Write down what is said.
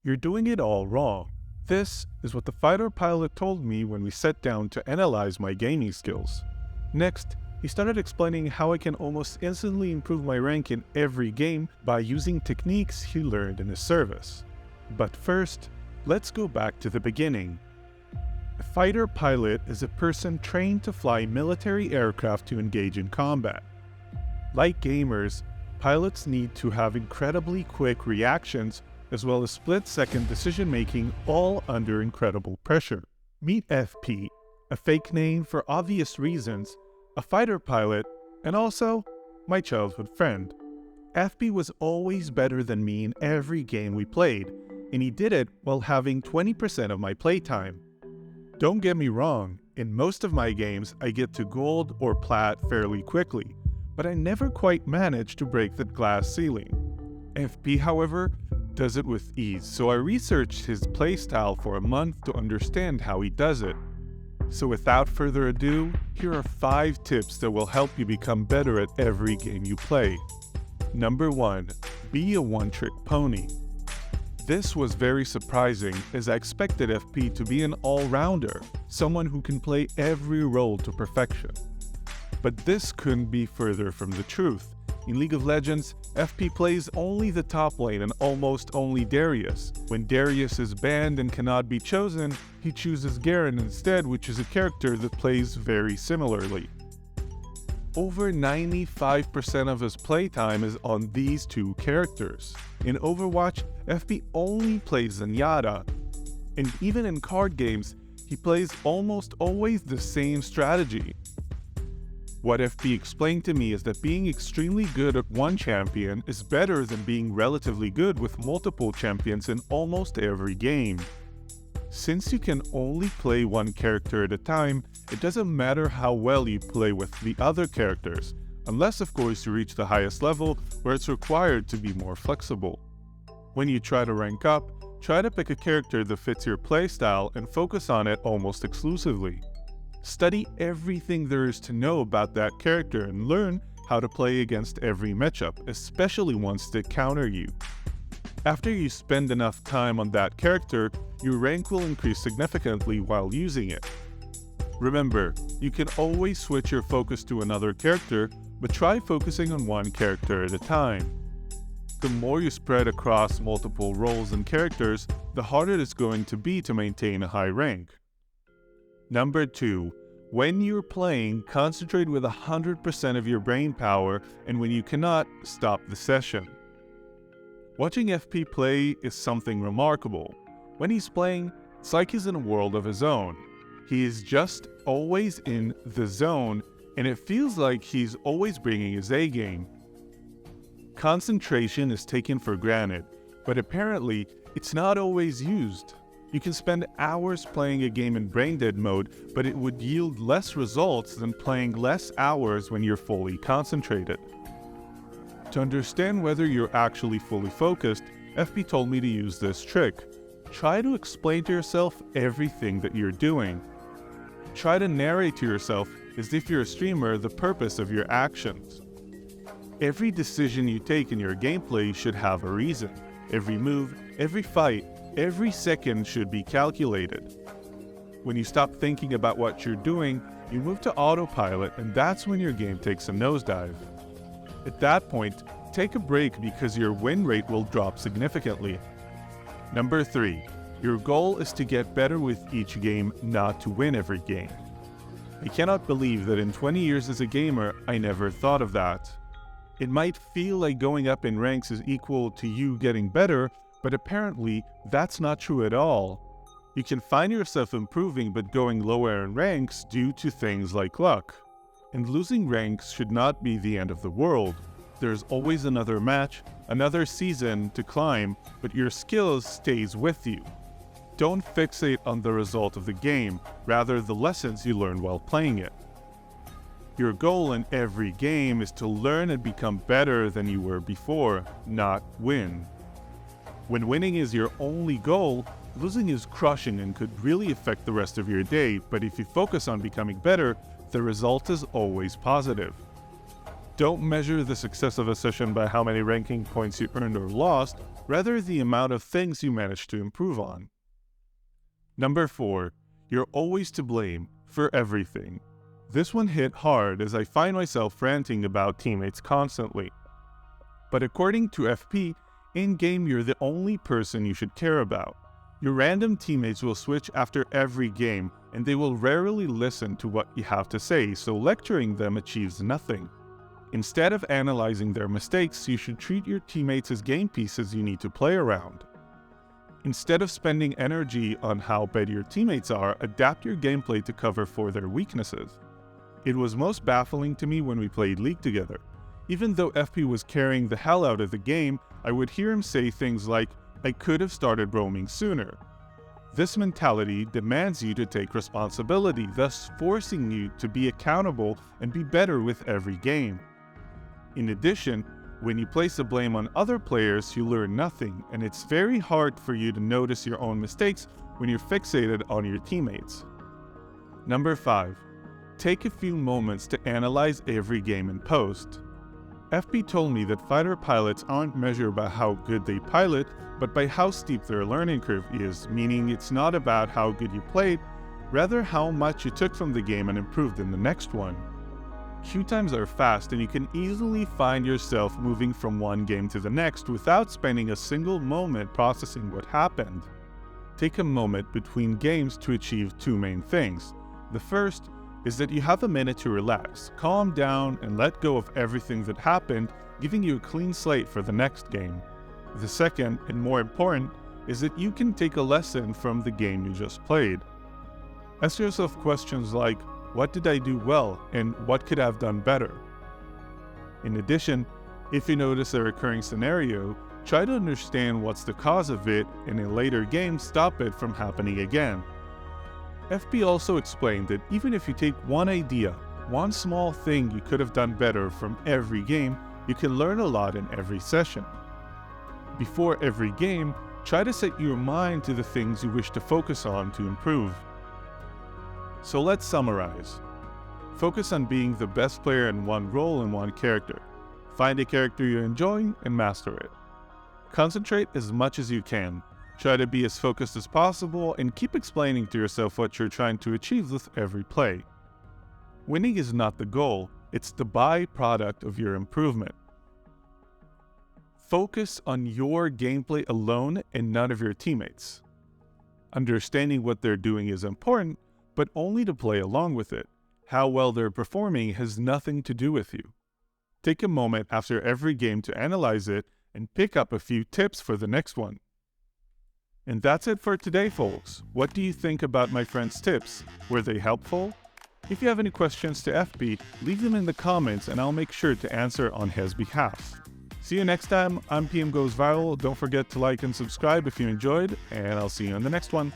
You're doing it all wrong. This is what the fighter pilot told me when we sat down to analyze my gaming skills. Next, he started explaining how I can almost instantly improve my rank in every game by using techniques he learned in his service. But first, let's go back to the beginning. A fighter pilot is a person trained to fly military aircraft to engage in combat. Like gamers, pilots need to have incredibly quick reactions as well as split-second decision-making, all under incredible pressure. Meet FP, a fake name for obvious reasons, a fighter pilot, and also my childhood friend. FP was always better than me in every game we played, and he did it while having 20% of my playtime. Don't get me wrong, in most of my games I get to gold or plat fairly quickly, but I never quite manage to break that glass ceiling. FP, however, does it with ease, so I researched his playstyle for a month to understand how he does it. So without further ado, here are 5 tips that will help you become better at every game you play. Number 1. Be a one-trick pony. This was very surprising, as I expected FP to be an all-rounder, someone who can play every role to perfection. But this couldn't be further from the truth. In League of Legends, FP plays only the top lane and almost only Darius. When Darius is banned and cannot be chosen, he chooses Garen instead, which is a character that plays very similarly. Over 95% of his playtime is on these 2 characters. In Overwatch, FP only plays Zenyatta, and even in card games, he plays almost always the same strategy. What FP explained to me is that being extremely good at one champion is better than being relatively good with multiple champions in almost every game. Since you can only play one character at a time, it doesn't matter how well you play with the other characters, unless of course you reach the highest level where it's required to be more flexible. When you try to rank up, try to pick a character that fits your playstyle and focus on it almost exclusively. Study everything there is to know about that character and learn how to play against every matchup, especially ones that counter you. After you spend enough time on that character, your rank will increase significantly while using it. Remember, you can always switch your focus to another character, but try focusing on one character at a time. The more you spread across multiple roles and characters, the harder it's going to be to maintain a high rank. Number 2. When you're playing, concentrate with 100% of your brain power, and when you cannot, stop the session. Watching FP play is something remarkable. When he's playing, it's like he's in a world of his own. He is just always in the zone, and it feels like he's always bringing his A game. Concentration is taken for granted, but apparently, it's not always used. You can spend hours playing a game in brain-dead mode, but it would yield less results than playing less hours when you're fully concentrated. To understand whether you're actually fully focused, FP told me to use this trick. Try to explain to yourself everything that you're doing. Try to narrate to yourself, as if you're a streamer, the purpose of your actions. Every decision you take in your gameplay should have a reason. Every move, every fight, every second should be calculated. When you stop thinking about what you're doing, you move to autopilot, and that's when your game takes a nosedive. At that point, take a break because your win rate will drop significantly. Number 3. Your goal is to get better with each game, not to win every game. I cannot believe that in 20 years as a gamer, I never thought of that. It might feel like going up in ranks is equal to you getting better, but apparently, that's not true at all. You can find yourself improving but going lower in ranks due to things like luck. And losing ranks should not be the end of the world. There's always another match, another season to climb, but your skills stays with you. Don't fixate on the result of the game, rather the lessons you learn while playing it. Your goal in every game is to learn and become better than you were before, not win. When winning is your only goal, losing is crushing and could really affect the rest of your day, but if you focus on becoming better, the result is always positive. Don't measure the success of a session by how many ranking points you earned or lost, rather the amount of things you manage to improve on. Number 4. You're always to blame for everything. This one hit hard as I find myself ranting about teammates constantly. But according to FP, in-game you're the only person you should care about. Your random teammates will switch after every game, and they will rarely listen to what you have to say, so lecturing them achieves nothing. Instead of analyzing their mistakes, you should treat your teammates as game pieces you need to play around. Instead of spending energy on how bad your teammates are, adapt your gameplay to cover for their weaknesses. It was most baffling to me when we played League together. Even though FP was carrying the hell out of the game, I would hear him say things like, "I could have started roaming sooner." This mentality demands you to take responsibility, thus forcing you to be accountable and be better with every game. In addition, when you place the blame on other players, you learn nothing, and it's very hard for you to notice your own mistakes when you're fixated on your teammates. Number 5. Take a few moments to analyze every game in post. FP told me that fighter pilots aren't measured by how good they pilot, but by how steep their learning curve is, meaning it's not about how good you played, rather how much you took from the game and improved in the next one. Queue times are fast and you can easily find yourself moving from one game to the next without spending a single moment processing what happened. Take a moment between games to achieve two main things. The first is that you have a minute to relax, calm down, and let go of everything that happened, giving you a clean slate for the next game. The second, and more important, is that you can take a lesson from the game you just played. Ask yourself questions like, what did I do well, and what could I have done better? In addition, if you notice a recurring scenario, try to understand what's the cause of it, and in later games stop it from happening again. FP also explained that even if you take one idea, one small thing you could have done better from every game, you can learn a lot in every session. Before every game, try to set your mind to the things you wish to focus on to improve. So let's summarize. Focus on being the best player in one role and one character. Find a character you enjoy and master it. Concentrate as much as you can. Try to be as focused as possible and keep explaining to yourself what you're trying to achieve with every play. Winning is not the goal, it's the byproduct of your improvement. Focus on your gameplay alone and none of your teammates. Understanding what they're doing is important, but only to play along with it. How well they're performing has nothing to do with you. Take a moment after every game to analyze it and pick up a few tips for the next one. And that's it for today, folks. What do you think about my friend's tips? Were they helpful? If you have any questions to FP, leave them in the comments and I'll make sure to answer on his behalf. See you next time. I'm PM Goes Viral. Don't forget to like and subscribe if you enjoyed, and I'll see you in the next one.